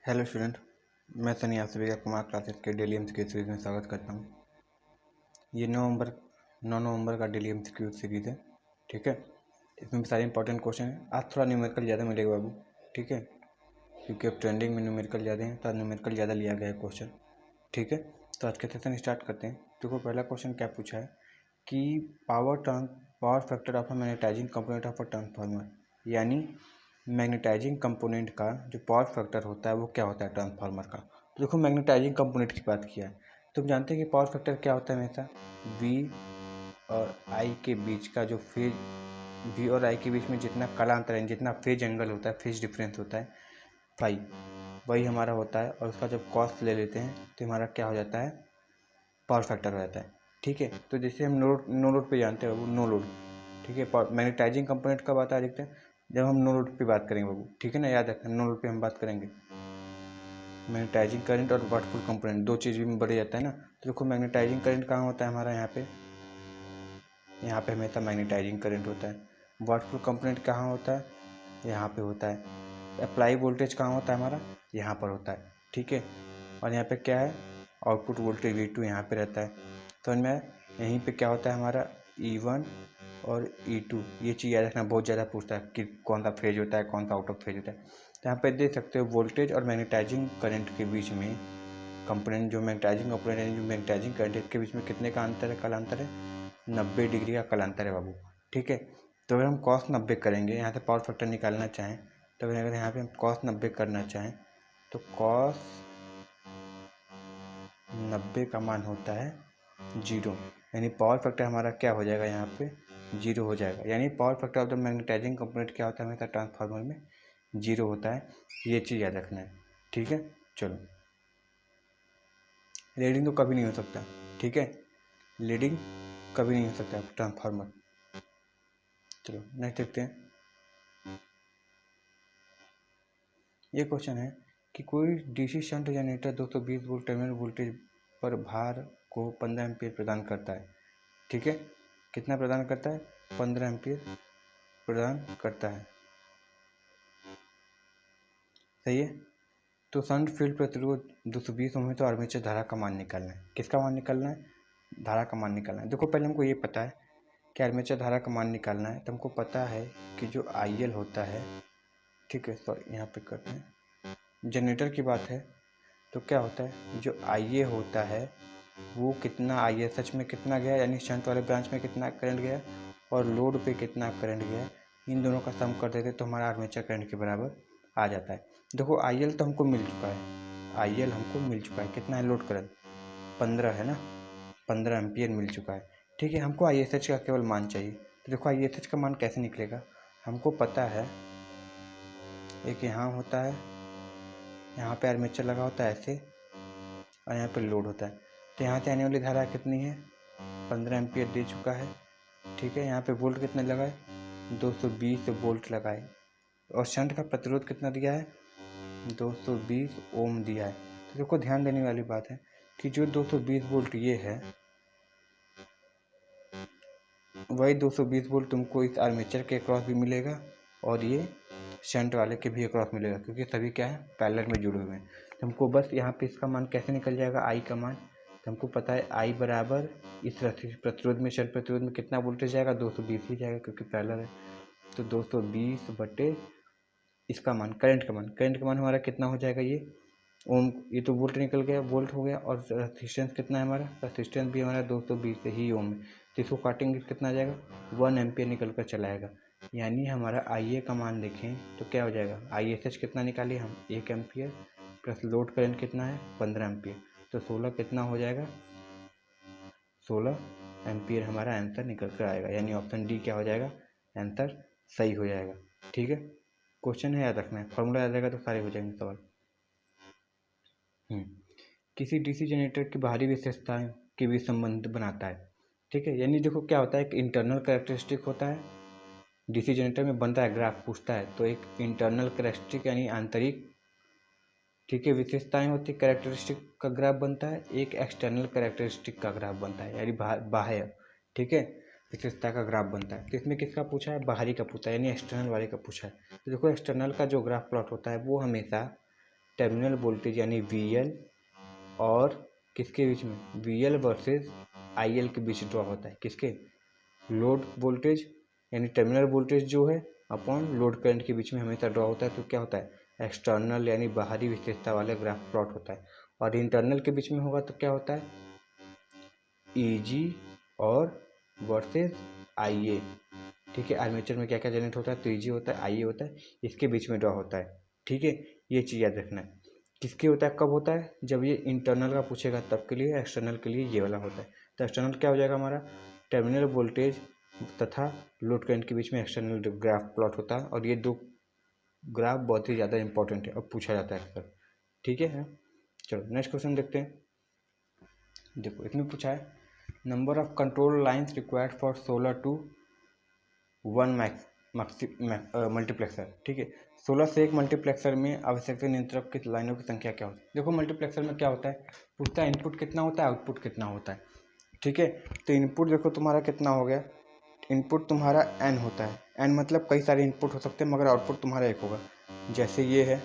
Hello student, मैं सनी आप सभी का कुमार क्लासेस के डेली एमसीक्यू सीरीज में स्वागत करता हूँ। ये 9 नवंबर का डेली एमसीक्यू सीरीज है। ठीक है, इसमें सारे इंपॉर्टेंट क्वेश्चन हैं। आज थोड़ा न्यूमेरिकल ज़्यादा मिलेगा बाबू, ठीक है, क्योंकि अब ट्रेंडिंग में न्यूमेरिकल ज़्यादा है तो न्यूमेरिकल ज़्यादा लिया गया है क्वेश्चन। ठीक है, तो आज के सेशन स्टार्ट करते हैं। देखो पहला क्वेश्चन क्या पूछा है कि power factor of a magnetizing component of a transformer, यानी मैग्नेटाइजिंग कंपोनेंट का जो पावर फैक्टर होता है वो क्या होता है ट्रांसफार्मर का। तो देखो मैग्नेटाइजिंग कंपोनेंट की बात किया है, तुम जानते हैं कि पावर फैक्टर क्या होता है हमेशा V और I के बीच का जो फेज, V और I के बीच में जितना कालांतर है, जितना फेज एंगल होता है, फेज डिफरेंस होता है फाई, वही हमारा होता है। और उसका जब कॉस्ट ले लेते हैं तो हमारा क्या हो जाता है, पावर फैक्टर हो जाता है। ठीक है, तो जैसे हम नो लोड पे जानते हैं बाबू, नो लोड। ठीक है, मैग्नेटाइजिंग कंपोनेंट कब आता है देखते हैं, जब हम नो लोड पे बात करेंगे बाबू। ठीक है ना, याद रखना नो लोड पे हम बात करेंगे। मैग्नेटाइजिंग करंट और वाटफुल कंपोनेंट दो चीज़ में बढ़ जाता है ना। तो देखो मैग्नेटाइजिंग करंट कहाँ होता है हमारा, यहाँ पे हमेशा मैग्नेटाइजिंग करंट होता है। वाटफुल कंपोनेंट कहाँ होता है, यहाँ पे होता है। अप्लाई वोल्टेज कहाँ होता है हमारा, यहाँ पर होता है। ठीक है, और यहाँ पे क्या है, आउटपुट वोल्टेज V2 यहाँ पे रहता है। तो मैं यहीं पे क्या होता है हमारा E1 और E2, ये चीज़ याद रखना, बहुत ज़्यादा पूछता है कि कौन सा फेज होता है, कौन सा आउट ऑफ फेज होता है। तो यहाँ पे देख सकते हो वोल्टेज और मैग्नेटाइजिंग करंट के बीच में कंपोनेंट, जो मैग्नेटाइजिंग कंपोनेंट है, जो मैग्नेटाइजिंग करंट है, इसके बीच में कितने का अंतर है, कालांतर है 90 डिग्री का कालांतर है बाबू। ठीक है, तो अगर हम cos 90 करेंगे, यहाँ से पावर फैक्टर निकालना चाहें, तो अगर यहाँ पे हम cos 90 करना चाहें तो cos 90 का मान होता है 0, यानी पावर फैक्टर हमारा क्या हो जाएगा, यहाँ पे 0 हो जाएगा। यानी power factor of the magnetizing component क्या होता है हमेशा ट्रांसफार्मर में 0 होता है। ये चीज़ याद रखना है। ठीक है, चलो लीडिंग तो कभी नहीं हो सकता। ठीक है, लीडिंग कभी नहीं हो सकता ट्रांसफार्मर। चलो नेक्स्ट देखते हैं। ये क्वेश्चन है कि कोई DC shunt generator 220 volt terminal voltage पर भार को 15 एम्पीयर प्रदान करता है। ठीक है, कितना प्रदान करता है, 15 एम्पीयर प्रदान करता है। सही है, तो शंट फील्ड प्रतिरोध 220 ओम है, तो आर्मेचर धारा का मान निकालना है। किसका मान निकालना है, धारा का मान निकालना है। देखो पहले हमको ये पता है कि आर्मेचर धारा का मान निकालना है, तो हमको पता है कि जो IL होता है, ठीक है, सॉरी यहाँ पे करते हैं, जनरेटर की बात है तो क्या होता है, जो IA होता है वो कितना ISH में कितना गया, यानी शंट वाले ब्रांच में कितना करंट गया और लोड पे कितना करंट गया, इन दोनों का सम कर देते तो हमारा आर्मेचर करंट के बराबर आ जाता है। देखो IL तो हमको मिल चुका है, IL हमको मिल चुका है, कितना है लोड करंट 15 है ना, 15 एम्पियर मिल चुका है। ठीक है, हमको ISH का केवल मान चाहिए। तो देखो ISH का मान कैसे निकलेगा, हमको पता है एक यहाँ होता है, यहाँ पे आर्मेचर लगा होता है ऐसे, और यहाँ पे लोड होता है। तो यहाँ से आने वाली धारा कितनी है, 15 एम्पियर दे चुका है। ठीक है, यहाँ पे वोल्ट कितने लगाए, 220 वोल्ट लगाए, और शंट का प्रतिरोध कितना दिया है, 220 ओम दिया है। तो देखो ध्यान देने वाली बात है कि जो 220 वोल्ट ये है, वही 220 वोल्ट तुमको इस आर्मेचर के अक्रॉस भी मिलेगा और ये शंट वाले के भी अक्रॉस मिलेगा, क्योंकि सभी क्या है पैरेलल में जुड़े हुए हैं। तो हमको बस यहाँ पे इसका मान कैसे निकल जाएगा, आई का मान, तो हमको पता है आई बराबर इस प्रतिरोध में, शंट प्रतिरोध में कितना वोल्टेज जाएगा, 220 ही जाएगा क्योंकि पैरेलल है। तो 220 बटे इसका मान, करंट का मान हमारा कितना हो जाएगा, ये ओम, ये तो वोल्ट निकल गया, वोल्ट हो गया, और रजिस्टेंस कितना है हमारा, रजिस्टेंस भी हमारा 220 ही ओम है। तो इसको काटेंगे कितना आ जाएगा, 1 एम्पियर निकल कर चला आएगा। यानी हमारा IA का मान देखें तो क्या हो जाएगा, ISH कितना निकालिए हम, 1 एम्पियर प्लस लोड करंट कितना है 15 एम्पियर, तो 16 कितना हो जाएगा, 16 एम्पियर हमारा आंसर निकल कर आएगा। यानी ऑप्शन डी क्या हो जाएगा, आंसर सही हो जाएगा। ठीक है, क्वेश्चन है याद रखना है, फॉर्मूला याद रहेगा तो सारे हो जाएंगे सवाल। किसी डीसी जनरेटर की बाहरी विशेषताएं के बीच संबंध बनाता है। ठीक है, यानी देखो क्या होता है, एक इंटरनल कैरेक्टरिस्टिक होता है, डीसी जनरेटर में बनता है, ग्राफ पूछता है तो एक इंटरनल कैरेक्टरिस्टिक यानी आंतरिक, ठीक है, विशेषताएं होती है, कैरेक्टरिस्टिक का ग्राफ बनता है, एक एक्सटर्नल कैरेक्टरिस्टिक का ग्राफ बनता है, यानी बाह्य, ठीक है, विशेषता का ग्राफ बनता है। तो इसमें किसका पूछा है, बाहरी का पूछा है, यानी एक्सटर्नल वाले का पूछा है। तो देखो एक्सटर्नल का जो ग्राफ प्लॉट होता है वो हमेशा टर्मिनल वोल्टेज यानी VL और किसके बीच में, VL वर्सेस IL के बीच ड्रॉ होता है। किसके, लोड वोल्टेज यानी टर्मिनल वोल्टेज जो है अपॉन लोड करंट के बीच में हमेशा ड्रॉ होता है। तो क्या होता है, एक्सटर्नल यानी बाहरी विशेषता वाला ग्राफ प्लॉट होता है। और इंटरनल के बीच में होगा तो क्या होता है, EG और वर्सेस IA। ठीक है, आर्मेचर में क्या क्या जनरेट होता है, तो EG होता है, IA होता है, इसके बीच में ड्रॉ होता है। ठीक है, ये चीज़ याद रखना है। किसके होता है, कब होता है, जब ये इंटरनल का पूछेगा तब के लिए, एक्सटर्नल के लिए ये वाला होता है। तो एक्सटर्नल क्या हो जाएगा हमारा, टर्मिनल वोल्टेज तथा लोड करंट के बीच में एक्सटर्नल ग्राफ प्लॉट होता है। और ये दो ग्राफ बहुत ही ज़्यादा इंपॉर्टेंट है और पूछा जाता है अक्सर। ठीक है, चलो नेक्स्ट क्वेश्चन देखते हैं। देखो इसमें पूछा है number of control lines required for 16 to 1 multiplexer. ठीक है, 16 से एक मल्टीप्लेक्सर में आवश्यकता नियंत्रक की लाइनों की संख्या क्या होती है। देखो मल्टीप्लेक्सर में क्या होता है, पूछता है इनपुट कितना होता है, आउटपुट कितना होता है। ठीक है, तो इनपुट देखो तुम्हारा कितना हो गया, इनपुट तुम्हारा n होता है। n मतलब कई सारे इनपुट हो सकते हैं मगर आउटपुट तुम्हारा एक होगा। जैसे ये है,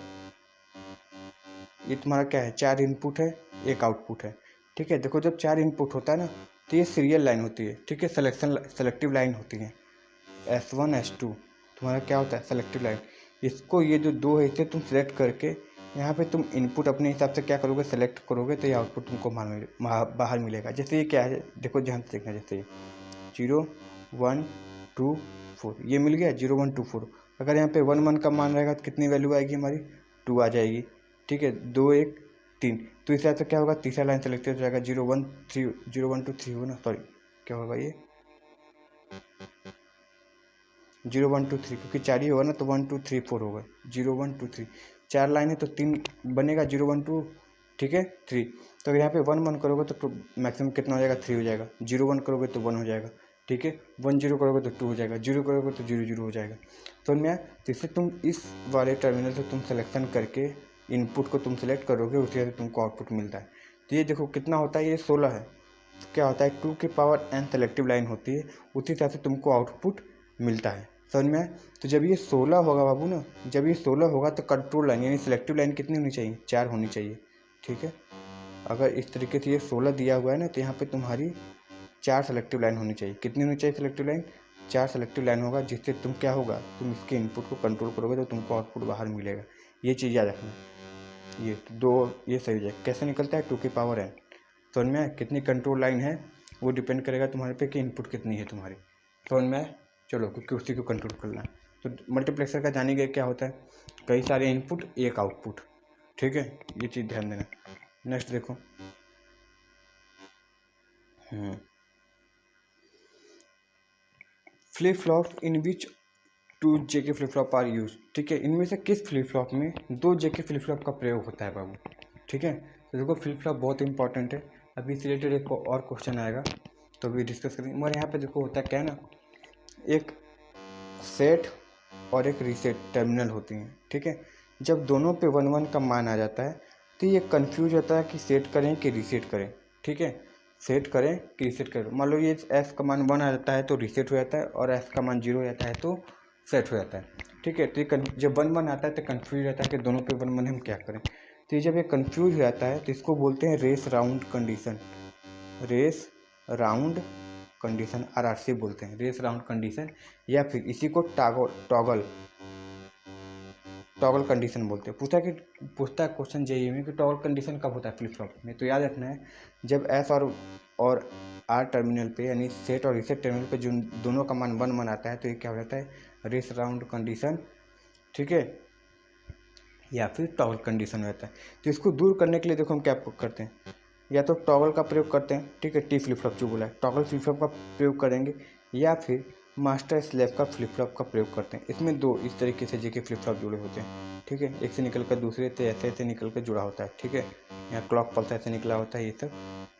ये तुम्हारा क्या है, 4 इनपुट है, एक आउटपुट है। ठीक है, देखो जब 4 इनपुट होता है ना तो ये सीरियल लाइन होती है। ठीक है, सेलेक्टिव लाइन होती है। S1 S2 तुम्हारा क्या होता है, सेलेक्टिव लाइन। इसको ये जो दो है इसे तुम सेलेक्ट करके यहाँ पे तुम इनपुट अपने हिसाब से क्या करोगे, सेलेक्ट करोगे तो ये आउटपुट तुमको बाहर मिलेगा। जैसे ये क्या है, देखो ध्यान से देखना, जैसे ये 0 1 2 4 ये मिल गया, 0 1 2 4। अगर यहाँ पे 1 1 का मान रहेगा तो कितनी वैल्यू आएगी हमारी, 2 आ जाएगी। ठीक है, 2 1 3, तो इस हिसाब से क्या होगा, तीसरा लाइन सेलेक्ट हो जाएगा, 0 1 3 0 1 2 3 होगा ना, सॉरी क्या होगा ये 0 1 2 3, क्योंकि 4 ही होगा ना तो 1 2 3 4 होगा, 0 1 2 3 4 लाइन है तो 3 बनेगा, 0 1 2 ठीक है 3। तो अगर यहाँ पे 1 1 करोगे तो मैक्सिमम कितना हो जाएगा, 3 हो जाएगा। 0 1 करोगे तो 1 हो जाएगा। ठीक है, 1 0 करोगे तो 2 हो जाएगा, 0 करोगे तो 0 0 हो जाएगा। तो मैं जैसे तुम इस वाले टर्मिनल से तुम सेलेक्शन करके इनपुट को तुम सेलेक्ट करोगे उसी से तुमको आउटपुट मिलता है। तो ये देखो कितना होता है, ये 16 है। क्या होता है, 2 की पावर n सेलेक्टिव लाइन होती है, उसी हिसाब से तुमको आउटपुट मिलता है। समझ में आया। तो जब ये 16 होगा बाबू ना, जब ये 16 होगा तो कंट्रोल लाइन यानी सिलेक्टिव लाइन कितनी होनी चाहिए, 4 होनी चाहिए। ठीक है, अगर इस तरीके से ये 16 दिया हुआ है ना तो यहाँ पे तुम्हारी 4 सेलेक्टिव लाइन होनी चाहिए। कितनी होनी चाहिए सेलेक्टिव लाइन, 4 सेलेक्टिव लाइन होगा, जिससे तुम क्या होगा, तुम इसके इनपुट को कंट्रोल करोगे तो तुमको आउटपुट बाहर मिलेगा। ये चीज़ याद रखना। ये दो ये सही है, कैसे निकलता है, 2 की पावर n। समझ में आया? कितनी कंट्रोल लाइन है वो डिपेंड करेगा तुम्हारे पे कि इनपुट कितनी है तुम्हारी। समझ में आया? चलो, क्योंकि उसी को कंट्रोल करना है। तो मल्टीप्लेक्सर का जाने गए क्या होता है, कई सारे इनपुट एक आउटपुट। ठीक है, ये चीज़ ध्यान देना। नेक्स्ट देखो, flip flop in which 2 JK flip flop are use. ठीक है, इनमें से किस फ्लिप फ्लॉप में 2 JK फ्लिप फ्लॉप का प्रयोग होता है बाबू। ठीक है, तो देखो फ्लिप फ्लॉप बहुत इंपॉर्टेंट है, अभी इससे रिलेटेड एक और क्वेश्चन आएगा तो अभी डिस्कस करेंगे। मगर यहाँ पे देखो होता क्या है ना, एक सेट और एक रीसेट टर्मिनल होती हैं। ठीक है, जब दोनों पे 1 1 का मान आ जाता है तो ये कन्फ्यूज होता है कि सेट करें कि रीसेट करें। ठीक है, सेट करें कि रीसेट करें। मान लो ये एस का मान 1 आ जाता है तो रीसेट हो जाता है, और एस का मान 0 हो जाता है तो सेट हो जाता है। ठीक है, तो ये जब 1 1 आता है तो कन्फ्यूज रहता है कि दोनों पे 1 1 हम क्या करें। तो ये जब ये कन्फ्यूज हो जाता है तो इसको बोलते हैं race round condition. Race round condition, RRC बोलते हैं, रेस राउंड कंडीशन, या फिर इसी को टॉगल कंडीशन बोलते हैं। पूछता है क्वेश्चन JEE में कि टॉगल कंडीशन कब होता है फ्लिप फ्लॉप में। तो याद रखना है, जब एस और आर टर्मिनल पे यानी सेट और रीसेट टर्मिनल पे जो दोनों का मान 1 1 आता है तो ये क्या हो जाता है, रेस राउंड कंडीशन। ठीक है, या फिर टॉगल कंडीशन हो जाता है। तो इसको दूर करने के लिए देखो हम क्या करते हैं, या तो टॉगल का प्रयोग करते हैं। ठीक है, टी फ्लिप फ्लॉप जो बोला है, टॉगल फ्लिप फ्लॉप का प्रयोग करेंगे, या फिर मास्टर स्लेव का फ्लिप फ्लॉप का प्रयोग करते हैं। इसमें दो इस तरीके से JK फ्लिप फ्लॉप जुड़े होते हैं। ठीक है, एक से निकल कर दूसरे से ऐसे ऐसे निकल कर जुड़ा होता है। ठीक है, यहाँ क्लॉक पल्स ऐसे निकला होता है, ये सब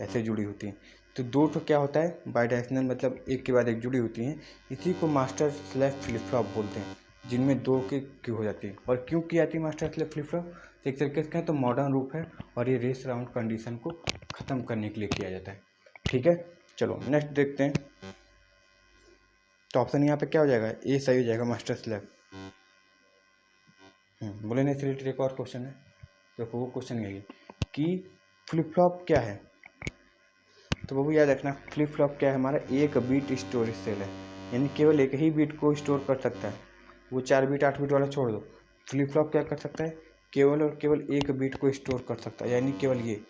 ऐसे जुड़ी होती हैं। तो दो तो क्या होता है, बाईडायरेक्शनल मतलब एक के बाद एक जुड़ी होती हैं। इसी को मास्टर स्लेव फ्लिप फ्लॉप बोलते हैं, जिनमें दो की हो जाती है। और क्यों की जाती है मास्टर स्लेव फ्लिप फ्लॉप, एक तरीके से कहें तो मॉडर्न रूप है, और ये रेस राउंड कंडीशन को ख़त्म करने के लिए किया जाता है। ठीक है, चलो नेक्स्ट देखते हैं। तो ऑप्शन यहाँ पे क्या हो जाएगा, ए सही हो जाएगा, मास्टर स्लेव। बोले नहीं, रिलेटेड एक और क्वेश्चन है। देखो वो क्वेश्चन यही है कि फ्लिप फ्लॉप क्या है। तो बाबू याद रखना, फ्लिप फ्लॉप क्या है, हमारा एक बीट स्टोरेज सेल है, यानी केवल एक ही बीट को स्टोर कर सकता है। वो 4 बीट 8 बीट वाला छोड़ दो, फ्लिप फ्लॉप क्या कर सकता है, केवल और केवल एक बीट को स्टोर कर सकता है, यानी केवल ये।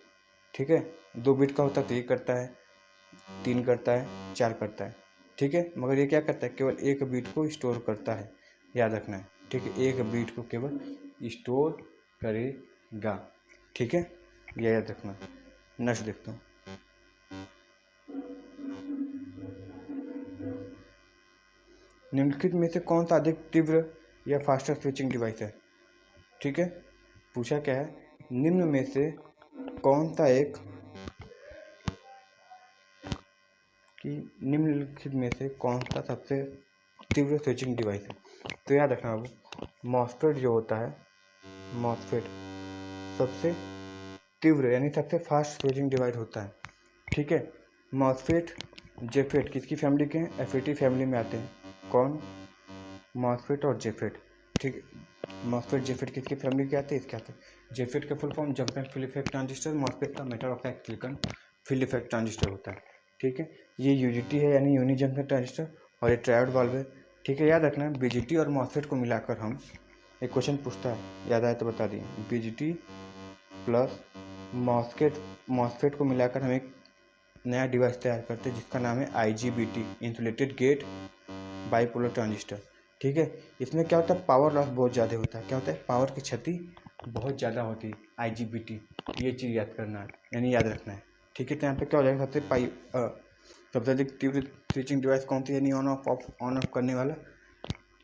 ठीक है, 2 बीट का होता है तो ये करता है, 3 करता है, 4 करता है। ठीक है, मगर ये क्या करता है, केवल एक बीट को स्टोर करता है, याद रखना है। ठीक है, एक बीट को केवल स्टोर करेगा। ठीक है, ये याद रखना। नेक्स्ट देखता हूँ। निम्नलिखित में से कौन सा अधिक तीव्र या फास्टर स्विचिंग डिवाइस है। ठीक है, पूछा क्या है, निम्न में से कौन सा एक कि निम्नलिखित में से कौन सा सबसे तीव्र स्विचिंग डिवाइस है। तो याद रखना बाबू, मॉसफेट जो होता है, मॉसफेट सबसे तीव्र यानी सबसे फास्ट स्विचिंग डिवाइस होता है। ठीक है, मॉसफेट जेफेट किसकी फैमिली के हैं, एफएटी फैमिली में आते हैं। कौन, मॉसफेट और जेफेट। ठीक है, मॉसफेट जेफेट किसकी फैमिली के आते हैं, इसके आते हैं। जेफेट का full form junction field effect transistor, MOSFET का metal oxide silicon field effect transistor होता है। ठीक है, ये यूजीटी है यानी यूनी जंक्शन ट्रांजिस्टर, और ये ट्रायोड वाल्व है। ठीक है, याद रखना बीजीटी और मॉसफेट को मिलाकर हम एक क्वेश्चन पूछता है, याद आए तो बता दिए, बीजीटी प्लस मॉसफेट को मिलाकर हम एक नया डिवाइस तैयार करते हैं जिसका नाम है IGBT, insulated gate bipolar transistor. ठीक है, इसमें क्या होता है, पावर लॉस बहुत ज़्यादा होता है। क्या होता है, पावर की क्षति बहुत ज़्यादा होती है, IGBT, ये चीज़ याद करना है, यानी याद रखना है। ठीक है, तो यहाँ पे क्या हो जाएगा, सबसे अधिक तीव्र स्विचिंग डिवाइस कौन सी, यानी ऑन ऑफ करने वाला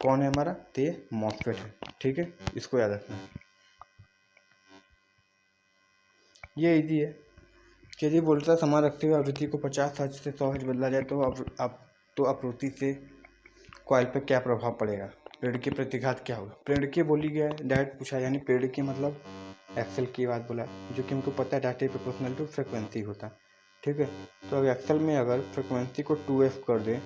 कौन है हमारा, तो ये मॉसफेट है। ठीक है, इसको याद रखना है, ये इजी है। कि यदि वोल्टेज समान रखते हुए आवृत्ति को 50 हर्ट्ज से 100 हर्ट्ज बदला जाए तो आपूर्ति से कॉइल पर क्या प्रभाव पड़ेगा, प्रेरकीय प्रतिघात क्या होगा। प्रेरकीय बोली गया है, डायरेक्ट पूछा, यानी प्रेरकीय मतलब एक्सेल की बात बोला, जो कि हमको पता है डायरेक्टली प्रोपोर्शनल टू फ्रिक्वेंसी होता है। ठीक है, तो अब एक्सेल में अगर फ्रिक्वेंसी को 2f कर दें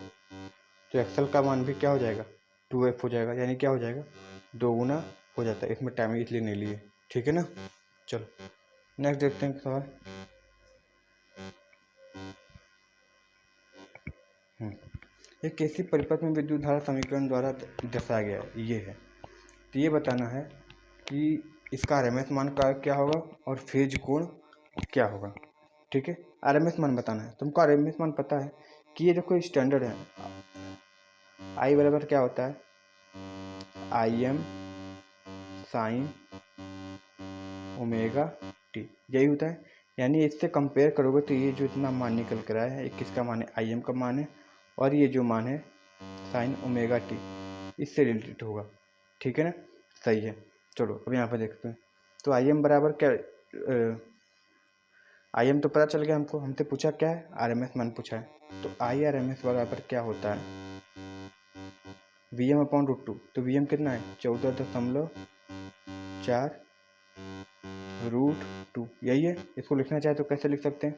तो एक्सेल का मान भी क्या हो जाएगा, 2f हो जाएगा, यानी क्या हो जाएगा, 2 गुना हो जाता है। इसमें टाइम इसलिए नहीं लिए। ठीक है ना, चलो नेक्स्ट देखते हैं सवाल। एक ऐसी परिपथ में विद्युत धारा समीकरण द्वारा दर्शाया गया है, ये है। तो ये बताना है कि इसका RMS मान का क्या होगा और फेज कोण क्या होगा। ठीक है, RMS मान बताना है, तुमको RMS मान पता है कि ये देखो स्टैंडर्ड है, I बराबर क्या होता है, IM साइन ओमेगा टी, यही होता है। यानी इससे कंपेयर करोगे तो ये जो इतना मान निकल कर आया है, किसका मान है, IM का मान है, और ये जो मान है साइन ओमेगा टी, इससे रिलेटेड होगा। ठीक है ना, सही है। चलो अब यहाँ पर देखते हैं, तो IM बराबर क्या, IM तो पता चल गया हमको, हमसे पूछा क्या है, RMS मान पूछा है। तो IRMS बराबर क्या होता है, VM/√2। तो VM कितना है, 14.4√2, यही है। इसको लिखना चाहे तो कैसे लिख सकते हैं,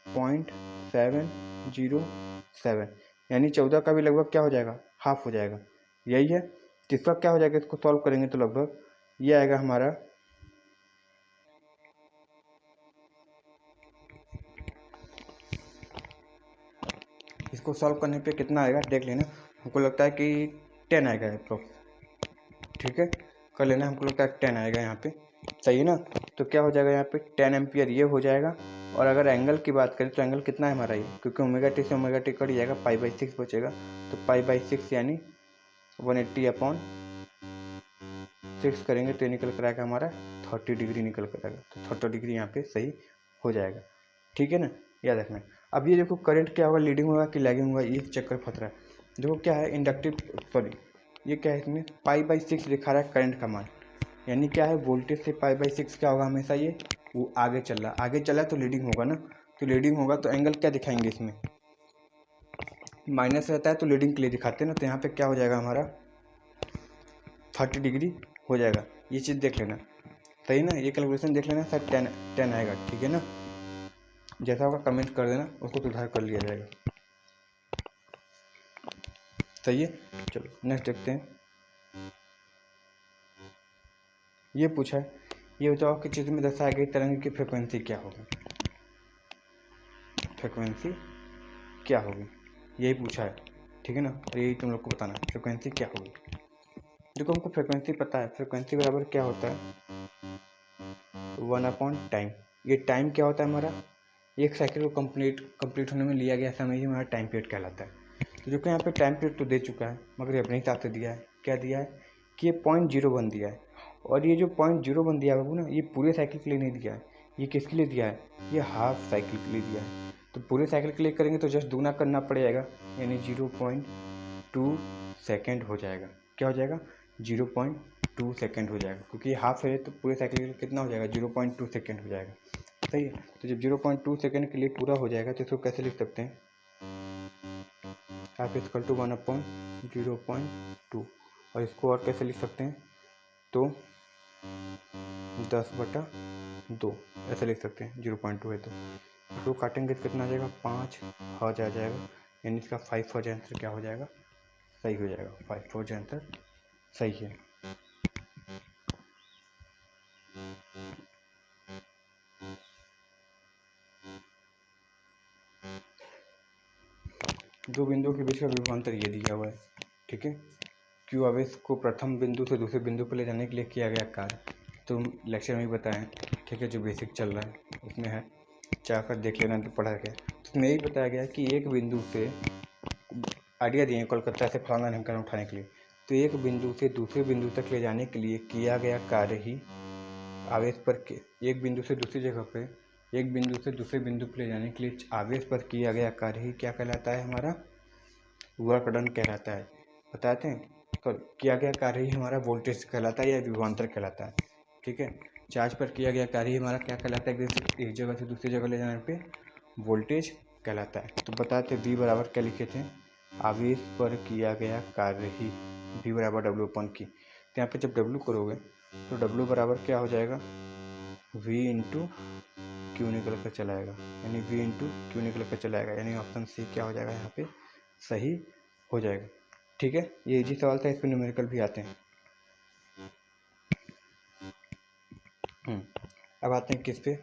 0.707, यानी 14 का भी लगभग क्या हो जाएगा, हाफ हो जाएगा, यही है। किसका क्या हो जाएगा, इसको सॉल्व करेंगे तो लगभग ये आएगा हमारा, इसको सॉल्व करने पे कितना आएगा देख लेना, हमको लगता है कि 10 आएगा अप्रोक्स। ठीक है, कर लेना, हमको लगता है 10 आएगा यहाँ पे, सही है ना। तो क्या हो जाएगा यहाँ पे 10 एम्पियर ये हो जाएगा। और अगर एंगल की बात करें तो एंगल कितना है हमारा ये, क्योंकि ओमेगा टी से ओमेगा टी कट जाएगा, π/6 बचेगा, तो π/6 यानी 180/6 करेंगे तो ये निकल कर आएगा हमारा 30 डिग्री निकल कर आएगा, तो 30 डिग्री यहाँ पे सही हो जाएगा। ठीक है ना, याद रखना। अब ये देखो करंट क्या होगा, लीडिंग होगा कि लैगिंग होगा, ये चक्कर फंस रहा है। देखो क्या है, इंडक्टिव, सॉरी ये क्या है, इसमें π/6 दिखा रहा है करंट का मान, यानी क्या है, वोल्टेज से π/6 क्या होगा हमेशा, ये वो आगे चल रहा है तो लीडिंग होगा ना, तो लीडिंग होगा तो एंगल क्या दिखाएंगे, इसमें माइनस रहता है तो लीडिंग के लिए दिखाते हैं ना, तो यहाँ पे क्या हो जाएगा हमारा 30 डिग्री हो जाएगा। ये चीज़ देख लेना, सही ना, ये कैलकुलेशन देख लेना, शायद 10 आएगा। ठीक है ना, जैसा होगा कमेंट कर देना, उसको सुधार कर लिया जाएगा। सही है, चलो नेक्स्ट देखते हैं। ये पूछा है, ये बताओ कि चित्र में दर्शाई गई तरंग की फ्रिक्वेंसी क्या होगी, फ्रिक्वेंसी क्या होगी, यही पूछा है, ठीक है ना। और यही तुम लोग को बताना है फ्रिक्वेंसी क्या होगी। देखो हमको फ्रिक्वेंसी पता है, फ्रिक्वेंसी बराबर क्या होता है, 1/टाइम। ये टाइम क्या होता है हमारा, एक साइकिल को कंप्लीट होने में लिया गया समय ही हमारा टाइम पीरियड कहलाता है। तो देखो यहाँ पे टाइम पीरियड तो दे चुका है, मगर ये अपने हिसाब से दिया है, क्या दिया है कि ये 0.01 दिया है। और ये जो 0.01 दिया है बाबू ना, ये पूरे साइकिल के लिए नहीं दिया है, ये किसके लिए दिया है, ये हाफ साइकिल के लिए दिया है। तो पूरे साइकिल के लिए करेंगे तो जस्ट दूना करना पड़ेगा, यानी 0.2 सेकेंड हो जाएगा। क्या हो जाएगा, 0.2 सेकेंड हो जाएगा, क्योंकि ये हाफ है तो पूरे साइकिल के लिए कितना हो जाएगा, 0.2 सेकेंड हो जाएगा। सही है। तो जब 0.2 सेकेंड के लिए पूरा हो जाएगा तो इसको कैसे लिख सकते हैं, हाफ इक्वल टू 1/0.2। और इसको और कैसे लिख सकते हैं, तो 10/2 ऐसे लिख सकते हैं, 0.2 है तो इसको काटेंगे तो कितना आ जाएगा, 5 हर्ज आ जाएगा, यानी इसका 5 हर्ज आंसर क्या हो जाएगा, सही हो जाएगा, 5 हर्ज आंसर सही है। दो बिंदुओं के बीच का विभवांतर ये दिया हुआ है, ठीक है। क्यू आवेश को प्रथम बिंदु से दूसरे बिंदु पर ले जाने के लिए किया गया कार्य, तो लेक्चर में ही बताएं, ठीक है, जो बेसिक चल रहा है उसमें है, चाहकर देख लेना तो पढ़ा गया। तो उसमें यही बताया गया कि एक बिंदु से, आइडिया दिए कोलकाता से फलाना ढमकाना उठाने के लिए, तो एक बिंदु से दूसरे बिंदु तक ले जाने के लिए किया गया कार्य ही आवेश पर एक बिंदु से दूसरी जगह पे, एक बिंदु से दूसरे बिंदु पर ले जाने के लिए आवेश पर किया गया कार्य ही क्या कहलाता है, हमारा वर्क डन कहलाता है। बताते हैं तो किया गया कार्य ही हमारा वोल्टेज कहलाता है या विभवांतर कहलाता है, ठीक है। चार्ज पर किया गया कार्य ही हमारा क्या कहलाता है, एक जगह से दूसरी जगह ले जाने पे वोल्टेज कहलाता है। तो बताते V बराबर क्या लिखे थे, आवेश पर किया गया कार्य ही, V बराबर W/Q। तो यहाँ पे जब W करोगे तो W बराबर क्या हो जाएगा, V इंटू क्यू निकल कर चला आएगा, यानी V इंटू क्यू निकल कर चला आएगा, यानी ऑप्शन सी क्या हो जाएगा यहाँ पे सही हो जाएगा, ठीक है। ये इजी सवाल था, इस पर न्यूमेरिकल भी आते हैं। अब आते हैं किस पे,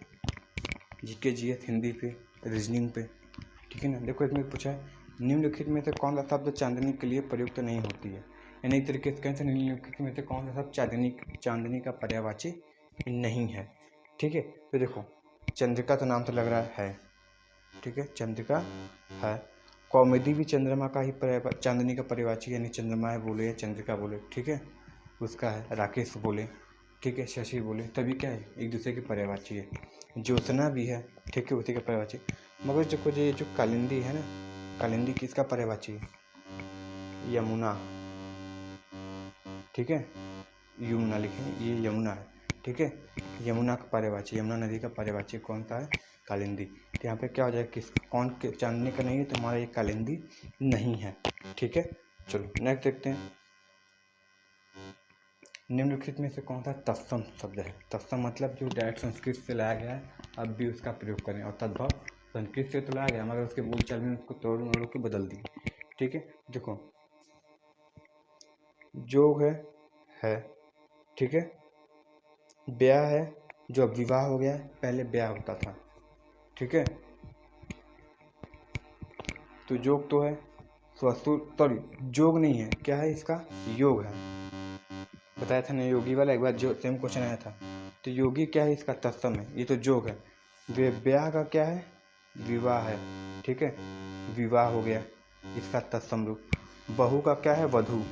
जीके जीएस हिंदी पे, रीजनिंग पे, ठीक है ना। देखो इसमें पूछा है निम्नलिखित में से कौन सा शब्द चांदनी के लिए प्रयुक्त नहीं होती है, यानी एक तरीके से कैसे निम्नलिखित में से कौन सा शब्द चांदनी का पर्यायवाची नहीं है, ठीक है। तो देखो चंद्रिका तो नाम से लग रहा है, ठीक है, चंद्रिका है। कॉमेडी भी चंद्रमा का ही चांदनी का पर्यायवाची, यानी चंद्रमा है बोले या चंद्रिका बोले, ठीक है, उसका है। राकेश बोले, ठीक है, शशि बोले, तभी क्या है एक दूसरे के पर्यायवाची है। ज्योत्सना भी है, ठीक है, उसी का पर्यायवाची। मगर जो कालिंदी है ना, कालिंदी किसका पर्यायवाची है, यमुना, ठीक है, यमुना लिखें, ये यमुना है, ठीक है, यमुना का पर्यायवाची, यमुना नदी का पर्यायवाची कौन सा है, कालिंदी। तो यहाँ पे क्या हो जाएगा, किस कौन चांदनी का नहीं है, तो हमारा ये कालिंदी नहीं है, ठीक है। चलो नेक्स्ट देखते हैं, निम्नलिखित में से कौन सा तत्सम शब्द है। तत्सम मतलब जो डायरेक्ट संस्कृत से लाया गया है, अब भी उसका प्रयोग करें, और तद्भव संस्कृत से तो लाया गया मगर उसके बोलचाल में उसको तोड़ मरोड़ के बदल दी, ठीक है। देखो जोग है, ठीक है, ब्याह है, जो अब विवाह हो गया है, पहले ब्याह होता था, ठीक है। तो जोग तो है, स्वसुर सॉरी जोग नहीं है, क्या है इसका, योग है, बताया था ना योगी वाला, एक बार जो सेम क्वेश्चन आया था। तो योगी क्या है, इसका तत्सम है, ये तो जोग है। ब्याह का क्या है, विवाह है, ठीक है, विवाह हो गया, इसका तत्सम रूप। बहू का क्या है, वधू,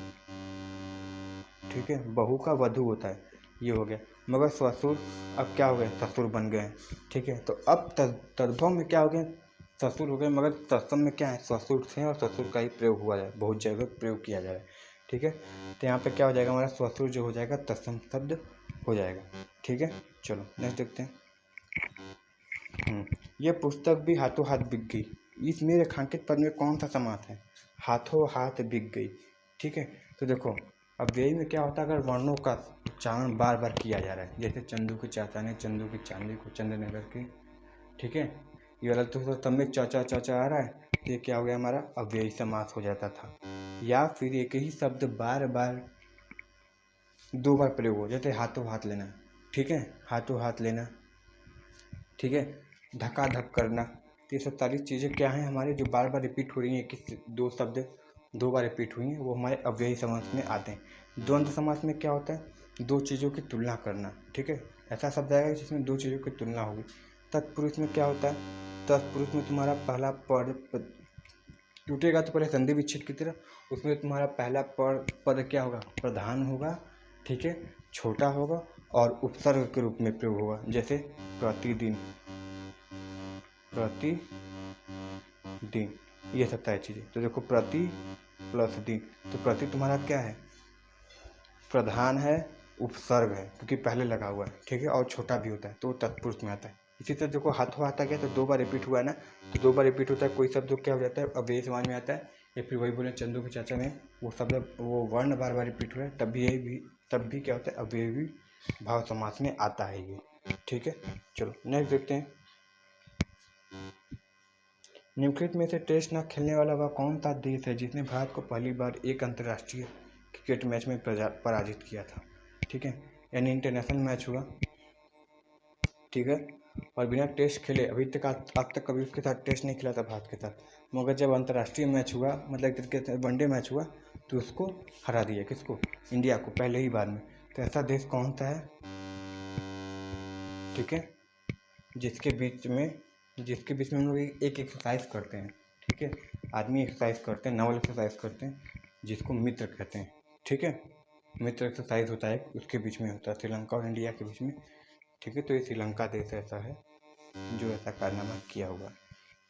ठीक है, बहू का वधू होता है, ये हो गया। मगर ससुर अब क्या हो गए, ससुर बन गए, ठीक है। तो अब तद्भव में क्या हो गया, ससुर हो गए, मगर तत्सम में क्या है, ससुर थे और ससुर का ही प्रयोग हुआ है, बहुत जगह प्रयोग किया जाए, ठीक है। तो यहाँ पे क्या हो जाएगा, हमारा ससुर जो हो जाएगा तत्सम शब्द हो जाएगा, ठीक है। चलो नेक्स्ट देखते हैं। ये पुस्तक भी हाथों हाथ बिक गई, इसमें रेखांकित पद में कौन सा समास है, हाथों हाथ बिक गई, ठीक है। तो देखो अब यही में क्या होता है, अगर वर्णों का उच्चारण बार बार किया जा रहा है, जैसे चंदू की चाचा ने चंदू की चांदी को चंद्र ने करके, ठीक है, ये वाला तो तब में चाचा चाचा आ रहा है, तो ये क्या हो गया हमारा अव्ययी समास हो जाता था। या फिर एक ही शब्द बार बार 2 बार प्रयोग हो, जैसे हाथों हाथ लेना, ठीक है, हाथों हाथ लेना, ठीक है, धक्का धक करना। तो ये सब सारी चीज़ें क्या हैं हमारे, जो बार बार रिपीट हो रही हैं, किस 2 शब्द 2 बार रिपीट हुई हैं, वो हमारे अव्ययी समास में आते हैं। द्वंद्व समास में क्या होता है, 2 चीज़ों की तुलना करना, ठीक है, ऐसा शब्द आएगा जिसमें 2 चीज़ों की तुलना होगी। तत्पुरुष में क्या होता है, तत्पुरुष में तुम्हारा पहला पद टूटेगा तो पहले संधि विच्छेद की तरह, उसमें तुम्हारा पहला पद क्या होगा, प्रधान होगा, ठीक है, छोटा होगा और उपसर्ग के रूप में प्रयोग होगा, जैसे प्रतिदिन, प्रतिदिन, ये सब सारी चीज़ें। तो देखो प्रति प्लस दिन, तो प्रति तुम्हारा क्या है, प्रधान है, उपसर्ग है क्योंकि पहले लगा हुआ है, ठीक है, और छोटा भी होता है तो तत्पुरुष में आता है। इसी तरह देखो हाथों आता गया तो 2 बार रिपीट हुआ है ना, तो 2 बार रिपीट होता है, कोई शब्द क्या हो जाता है अव्ययी समास में आता है, या फिर वही बोले चंदू के चाचा में वो शब्द वो वर्ण बार बार रिपीट हुआ है, तब भी क्या होता है अव्ययी भाव समास में आता है ये, ठीक है। चलो नेक्स्ट देखते हैं। निम्नलिखित में से टेस्ट न खेलने वाला वह कौन सा देश है जिसने भारत को पहली बार एक अंतर्राष्ट्रीय क्रिकेट मैच में पराजित किया था, ठीक है, यानी इंटरनेशनल मैच हुआ, ठीक है, और बिना टेस्ट खेले अभी तक अब तक कभी उसके साथ टेस्ट नहीं खेला था भारत के साथ, मगर जब अंतर्राष्ट्रीय मैच हुआ, मतलब एक तरीके से वनडे मैच हुआ, तो उसको हरा दिया, किसको, इंडिया को, पहले ही बार में। तो ऐसा देश कौन सा है, ठीक है, जिसके बीच में हम लोग एक एक्सरसाइज करते हैं, ठीक है, आदमी एक्सरसाइज करते हैं, नवल एक्सरसाइज करते हैं, जिसको मित्र कहते हैं, ठीक है, मित्र एक्सरसाइज होता है उसके बीच में होता है, श्रीलंका और इंडिया के बीच में, ठीक है। तो ये श्रीलंका देश ऐसा है जो ऐसा कारनामा किया होगा,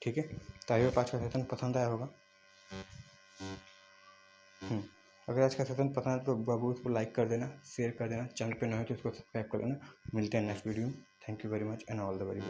ठीक है। तो आई होप आज का सेशन पसंद आया होगा। अगर आज का सेशन पसंद है तो बाबू उसको लाइक कर देना, शेयर कर देना, चैनल पे नए हो तो उसको सब्सक्राइब कर देना। मिलते हैं नेक्स्ट वीडियो में। Thank you very much and all the very best.